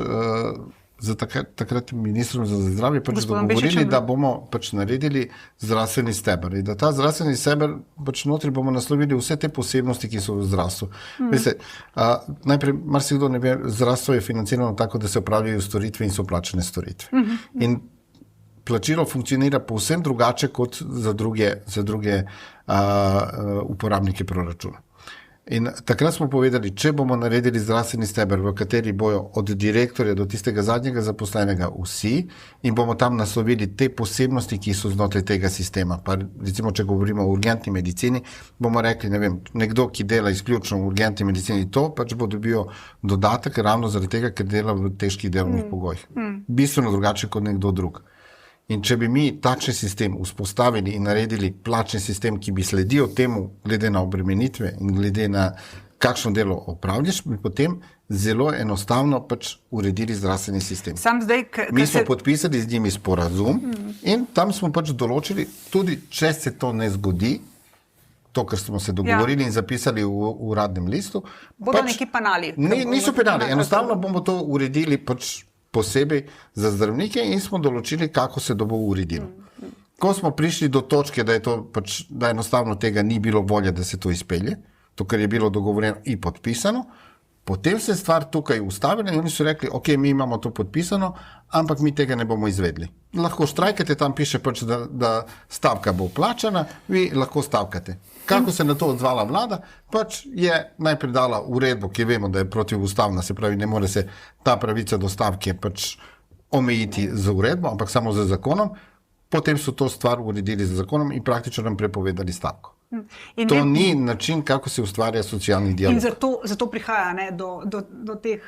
za takrat ministrom za zdravje pač dogovorili, da bomo pač naredili zdravstveni steber. In da ta zdravstveni steber pač notri bomo naslovili vse te posebnosti, ki so v zdravstvu. Veste, najprej, marsikdo ne ve, zdravstvo je financirano tako, da se opravljajo storitve in so plačane storitve. In plačilo funkcionira povsem drugače kot za druge uporabnike proračuna. In takrat smo povedali, če bomo naredili zdravstveni steber, v kateri bojo od direktorja do tistega zadnjega zaposlenega vsi in bomo tam naslovili te posebnosti, ki so znotraj tega sistema. Pa recimo, če govorimo o urgentni medicini, bomo rekli, ne vem, nekdo, ki dela izključno v urgentni medicini, to pač bo dobil dodatek ravno zaradi tega, ker dela v težkih delovnih pogojih. Bistveno drugače kot nekdo drug. In če bi mi takšen sistem vzpostavili in naredili plačni sistem, ki bi sledil temu, glede na obremenitve in glede na kakšno delo opravljaš, bi potem zelo enostavno pač uredili zdravstveni sistem. Mi smo podpisali z njimi sporazum in tam smo pač določili, tudi če se to ne zgodi, to, kar smo se dogovorili in zapisali v uradnem listu. Bodo neki penali. Niso penali, enostavno bomo to uredili pač posebej za zdravnike in smo določili, kako se to bo uredilo. Ko smo prišli do točke, da je to pač, da enostavno tega ni bilo volje, da se to izpelje, to, kar je bilo dogovorjeno in podpisano, potem se je stvar tukaj ustavila in oni so rekli, ok, mi imamo to podpisano, ampak mi tega ne bomo izvedli. Lahko štrajkate, tam piše pač, da stavka bo plačana, vi lahko stavkate. Kako se na to odzvala vlada, pač je najprej dala uredbo, ki vemo, da je protiustavna, se pravi, ne more se ta pravica do stavke pač omejiti z uredbo, ampak samo z zakonom, potem so to stvar uredili z zakonom in praktično nam prepovedali stavko. To ni način, kako se ustvarja socialni dialog. In zato prihaja do teh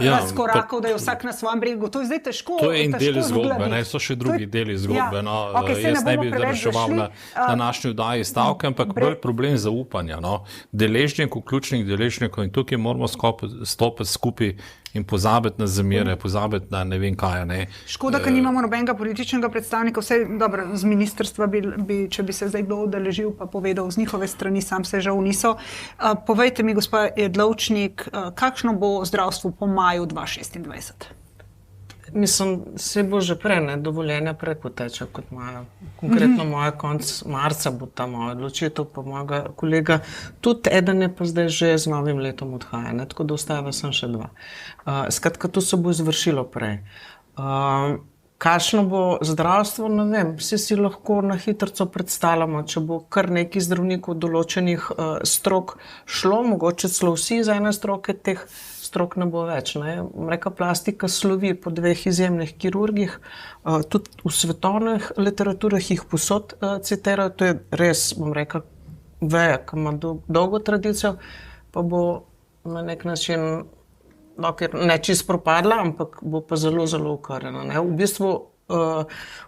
razkorakov, da je vsak na svojem bregu. To je zdaj težko. To je en del zgodbe, so še drugi deli zgodbe. Jaz ne bi reševal na današnji oddaji stavke, ampak bolj problem zaupanja. Deležnikov, ključnih deležnikov in tukaj moramo stopiti skupaj in pozabiti na zamere, pozabiti na ne vem kaj. Škoda, ker nimamo nobenega političnega predstavnika, vse dobro, z ministrstva če bi se zdaj kdo udeležil, pa povedal z njihove strani, sam se žal niso. Povejte mi, gospa Jedlovčnik, kakšno bo zdravstvo po maju 2026? Mislim, se bo že prej, dovoljenja prej poteče kot maja. Konkretno moja konc marca bo ta moja odločitev, pa mojega kolega. Tudi eden je pa zdaj že z novim letom odhaja, tako da ostaja sem še 2. Skratka, to se bo izvršilo prej. Kakšno bo zdravstvo, ne vem, vsi si lahko na hitrico predstavljamo, če bo kar nekaj zdravnikov določenih strok šlo, mogoče celo vsi iz ene stroke, teh strok ne bo več. Reka plastika slovi po 2 izjemnih kirurgih, tudi v svetovnih literaturah jih posod citirajo, to je res, bom rekel, veja, ki ima dolgo tradicijo, pa bo na nek način ne čisto propadla, ampak bo pa zelo, zelo ukarjena. V bistvu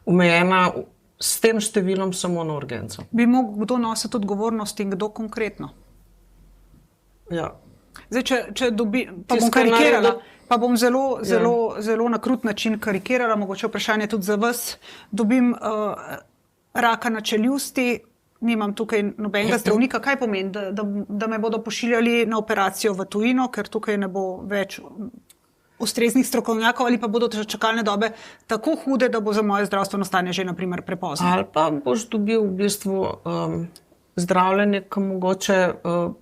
omejena s tem številom samo na urgenco. Bi mogel kdo nositi odgovornost in kdo konkretno? Ja. Zdaj, če pa bom karikirala, pa bom zelo na krut način karikirala, mogoče vprašanje tudi za vas, dobim raka na čeljusti, nimam tukaj nobenega zdravnika, kaj pomeni, da me bodo pošiljali na operacijo v tujino, ker tukaj ne bo več ustreznih strokovnjakov, ali pa bodo čakalne dobe tako hude, da bo za moje zdravstveno stanje že naprimer prepozno. Ali pa boš dobil v bistvu zdravljenje, ki mogoče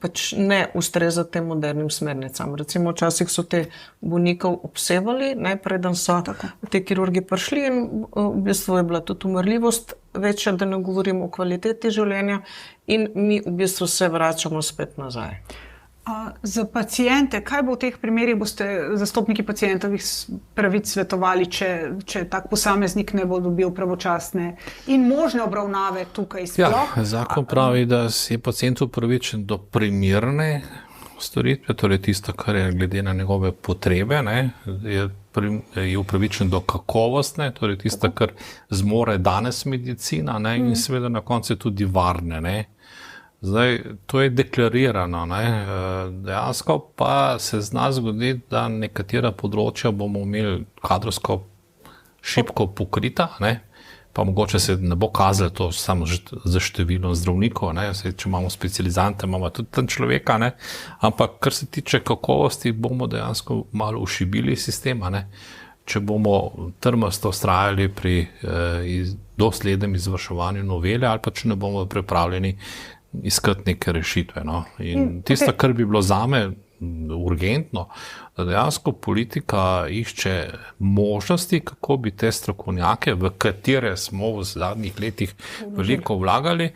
pač ne ustreza tem modernim smernicam. Recimo, včasih so te bolnikov obsevali, preden so te kirurgi prišli in v bistvu je bila tudi umrljivost večja, da ne govorim o kvaliteti življenja in mi v bistvu se vračamo spet nazaj. Za pacijente, kaj bo v teh primerih, boste zastopniki pacientovih pravic svetovali, če tak posameznik ne bo dobil pravočasne in možne obravnave tukaj sploh? Zakon pravi, da je pacient upravičen do primerne storitve, torej tisto, kar je glede na njegove potrebe, je upravičen do kakovostne, torej tisto, kar zmore danes medicina in seveda na koncu tudi varne. Zdaj, to je deklarirano, dejansko pa se zna zgoditi, da nekatera področja bomo imeli kadrovsko šibko pokrita, pa mogoče se ne bo kazalo to samo za število zdravnikov, če imamo specializante, imamo tudi tam človeka, ampak kar se tiče kakovosti, bomo dejansko malo ušibili sistema, če bomo trmasto vztrajali pri doslednem izvrševanju novele ali pa če ne bomo pripravljeni iskati neke rešitve. In tisto, kar bi bilo zame urgentno, da dejansko politika išče možnosti, kako bi te strokovnjake, v katere smo v zadnjih letih veliko vlagali,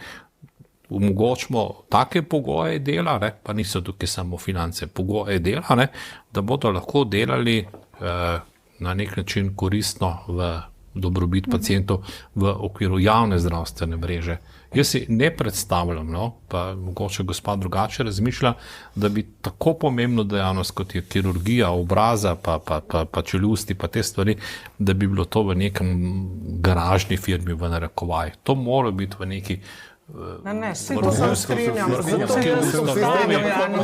omogočimo take pogoje dela, pa niso tukaj samo finance, pogoje dela, da bodo lahko delali na nek način koristno v dobrobit pacientov v okviru javne zdravstvene mreže. Jaz si ne predstavljam, pa mogoče gospa drugače razmišlja, da bi tako pomembno dejavnost, kot je kirurgija obraza, pa čeljusti, pa te stvari, da bi bilo to v nekem garažni firmi v narekovaj. To mora biti v neki to se strinjam.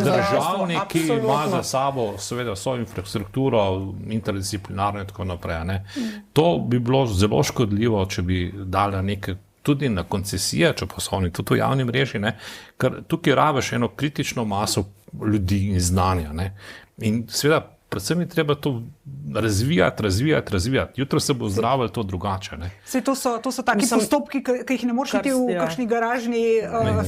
Državnik, ki ima za sabo seveda svojo infrastrukturo, interdisciplinarno in tako naprej. Ne. To bi bilo zelo škodljivo, če bi dala nekaj tudi na koncesije, če poslovni, tudi v javni mreži, ne, ker tukaj rabiš eno kritično maso ljudi in znanja. Ne. In seveda, predvsem je treba to razvijati. Jutro se bo zdravilo to drugače. Ne. To so taki postopki, ki jih ne moreš iti v kakšni garažni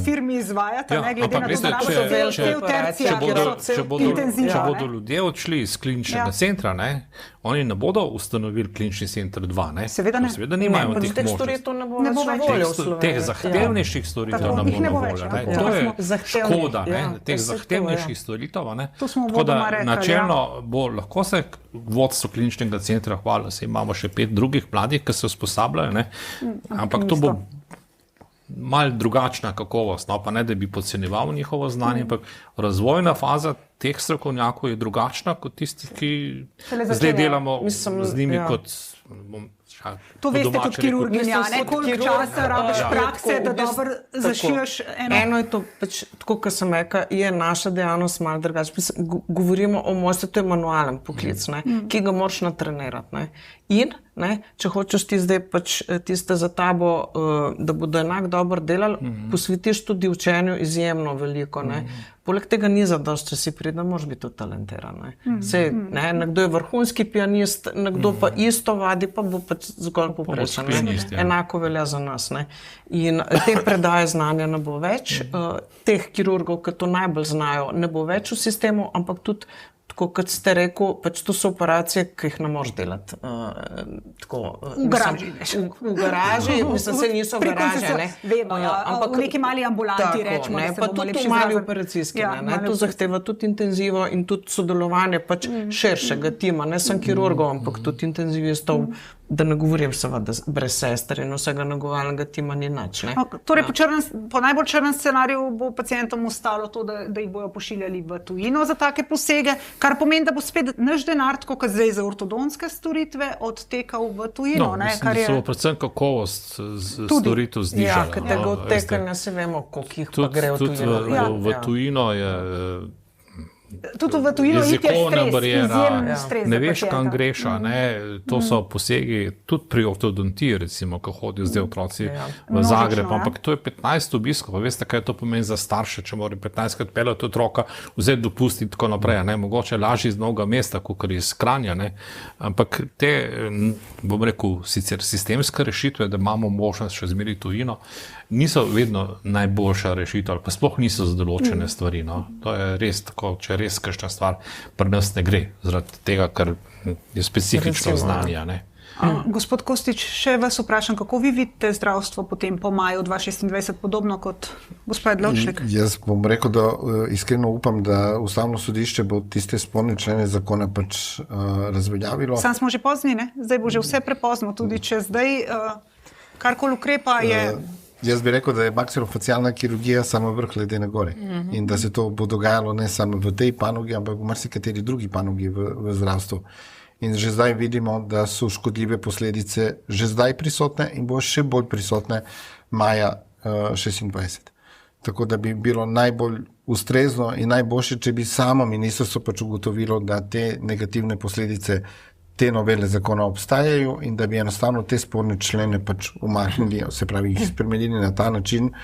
firmi izvajati, ne glede na to, da so del tercija, ki so intenzivne. Če bodo ljudje odšli iz kliničnega centra, ne, oni ne bodo ustanovili klinični center 2. Ne. Seveda ne. Seveda nimajo teh možnosti. Ne bo več voljo v Sloveniji. Teh zahtevnejših storitev ne bo na voljo. To je škoda, teh zahtevnejših storitev. Tako da načelno bo lahko se vodstvo kliničnega centra hvala, se imamo še 5 drugih mladih, ki se usposabljajo, ne? Ampak to bo malo drugačna kakovost, pa ne, da bi podcenjeval njihovo znanje, ampak razvojna faza teh strokovnjakov je drugačna kot tistih, ki zdaj delamo z njimi kot to veste kot kirurginja, koliko časa rabiš prakse, da dobro zašiješ eno. Eno je to, tako kot sem rekla, je naša dejavnost malo drugače. Govorimo o mojstru, to je manualen poklic, ki ga moraš natrenirati. In, če hočeš ti zdaj tiste za tabo, da bodo enak dobro delali, posvetiš tudi učenju izjemno veliko. Poleg tega ni zadost, če si pridna, moraš biti tudi talentiran. Nekdo je vrhunski pianist, nekdo pa isto vadi, pa bo zgolj povprečen. Enako velja za nas. In te predaje znanja ne bo več, teh kirurgov, ki to najbolj znajo, ne bo več v sistemu, ampak tudi tako, kot ste rekel, to so operacije, ki jih ne moreš delati. V garaži. V garaži, mislim, se niso garaže. Vemo, ampak v neki mali ambulanti rečemo, da se bomo lepši tudi mali operacijski. To zahteva tudi intenzivo in tudi sodelovanje širšega tima, ne samo kirurgov, ampak tudi intenzivistov, da ne govorim seveda brez sester in vsega negovalnega tima ni nič. Torej, po najbolj črnem scenariju bo pacientom ostalo to, da jih bojo pošiljali v tujino za take posege, kar pomeni, da bo spet naš denar, tako kot zdaj za ortodontske storitve, odtekal v tujino. Mislim, da se bo predvsem kakovost storitev znižala. Ker tega odtekanja se vemo, koliko jih pa gre v tujino. Tudi v tujino je tudi v tujino jezikovna barijera, stres ne veš, kam greš, to so posegi, tudi pri ortodontiji, recimo, ko hodijo zdaj otroci v Zagreb, ampak to je 15 obiskov, pa veste, kaj to pomeni za starše, če mora 15krat peljati otroka, vzeti dopust in tako naprej, mogoče lažje iz Novega mesta, kot iz Kranja, ampak te, bom rekel, sicer sistemske rešitve, da imamo možnost še zmeri tujino, niso vedno najboljša rešitev, ali pa sploh niso za določene stvari. To je res tako, če res kakšna stvar pri nas ne gre, zaradi tega, ker je specifično znanje. Gospod Kostić, še vas vprašam, kako vi vidite zdravstvo potem po maju 2026, podobno kot gospod Dlovšek? Jaz bom rekel, da iskreno upam, da Ustavno sodišče bo tiste sporne člene zakona razveljavilo. Sam smo že pozni, zdaj bo že vse prepozno, tudi če zdaj karkoli ukrepa je... Jaz bi rekel, da je maksilofacialna kirurgija samo vrh ledene gore in da se to bo dogajalo ne samo v tej panogi, ampak v marsikateri drugi panogi v zdravstvu. In že zdaj vidimo, da so škodljive posledice že zdaj prisotne in bo še bolj prisotne maja 2026. Tako da bi bilo najbolj ustrezno in najboljše, če bi samo ministrstvo ugotovilo, da te negativne posledice te novele zakona obstajajo in da bi enostavno te sporne člene umaknili, se pravi, jih spremenili na ta način,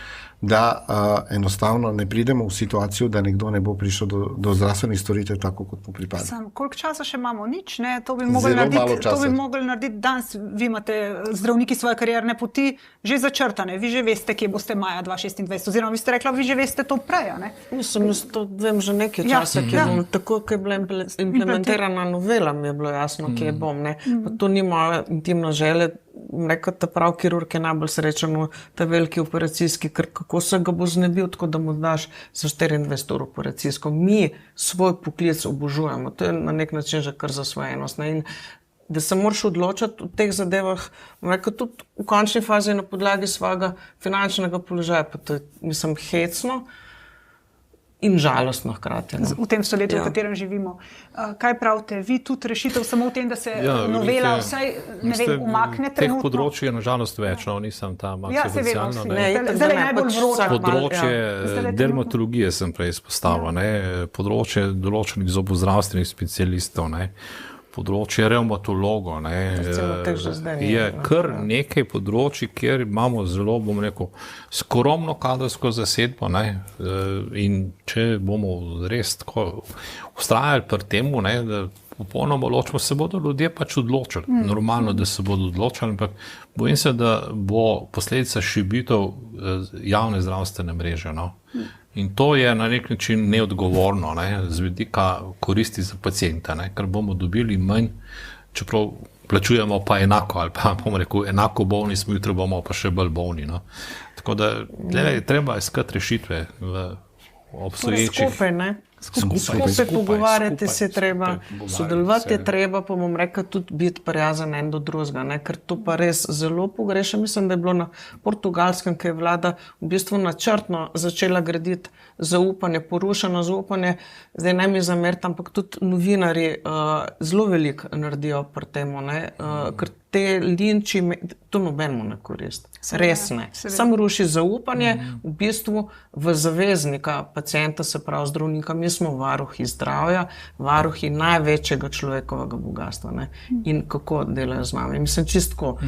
da enostavno ne pridemo v situacijo, da nekdo ne bo prišel do zdravstvenih storitev tako, kot mu pripada. Koliko časa še imamo? Nič, ne? To bi mogli narediti danes. Vi imate zdravniki svoje karierne poti že začrtane. Vi že veste, kje boste maja 2026. Oziroma, vi ste rekla, vi že veste to prej, ne? Mislim, to vem že nekaj časa, tako, ko je bila implementirana novela, mi je bilo jasno, kje bom, ne? Pa to ni moja intimna želja. Rekel, da prav kirurg je najbolj srečen v ta veliki operacijski, ker kako se ga bo znebil, tako da mu daš za 24 ur operacijsko. Mi svoj poklic obožujemo, to je na nek način že kar zasvojenost. In da se moraš odločiti v teh zadevah, rekel, tudi v končni fazi na podlagi svojega finančnega položaja, pa to je, mislim, hecno in žalostno hkrati. Ne? V tem stoletju, v katerem živimo. Kaj pravite, vi tudi rešitev samo v tem, da se novela vsaj, ne vem, umakne trenutno? Teh področij je nažalost več, nisem ta maksimalno. Zdaj je najbolj vroče. Področje dermatologije sem prej izpostavil, področje določenih zobozdravstvenih specialistov, področje revmatologov, je kar nekaj področji, kjer imamo zelo, bom rekel, skromno kadrovsko zasedbo, in če bomo res tako vztrajali pri temu, da popolnoma ločimo, se bodo ljudje pač odločili. Normalno, da se bodo odločili, ampak bojim se, da bo posledica šibitev javne zdravstvene mreže. In to je na nek način neodgovorno, z vidika koristi za pacienta, ker bomo dobili manj, čeprav plačujemo pa enako, ali pa bomo rekel, enako bolni smo, jutri bomo pa še bolj bolni. Tako da treba iskati rešitve v obstoječih. Skupaj pogovarjati se treba, sodelovati je treba, pa bom rekel, tudi biti prijazen en do drugega, ker to pa res zelo pogreša. Mislim, da je bilo na Portugalskem, ki je vlada v bistvu načrtno začela graditi zaupanje, porušeno zaupanje, zdaj ne mi zameriti, ampak tudi novinarji zelo veliko naredijo pri temu, ker te linči, to nobenemu ne koristi. Res ne. Sam ruši zaupanje v bistvu v zaveznika pacienta, se pravi zdravnika. Mi smo varuhi zdravja, varuhi največjega človekovega bogatstva. In kako delajo z nami. Mislim, čistko,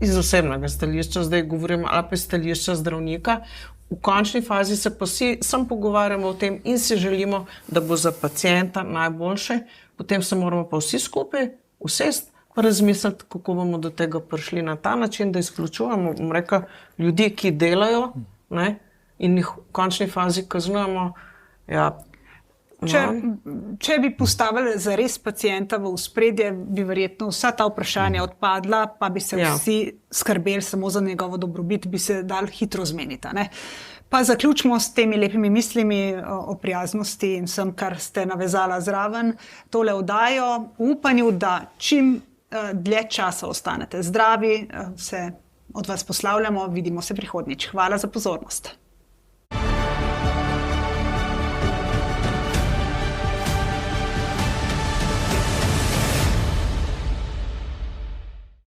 iz osebnega stališča, zdaj govorim, ali pa stališča zdravnika, v končni fazi se pa vsi sam pogovarjamo o tem in si želimo, da bo za pacienta najboljše, potem se moramo pa vsi skupaj usesti, pa razmisliti, kako bomo do tega prišli na ta način, da izključujemo, ljudi, ki delajo, in jih v končni fazi kaznujemo. Če bi postavili zares pacienta v ospredje, bi verjetno vsa ta vprašanja odpadla, pa bi se vsi skrbeli samo za njegovo dobrobit, bi se dali hitro zmeniti. Pa zaključimo s temi lepimi mislimi o prijaznosti in vsem, kar ste navezala zraven tole oddajo, v upanju, da čim dlje časa ostanete zdravi, se od vas poslavljamo, vidimo se prihodnjič. Hvala za pozornost.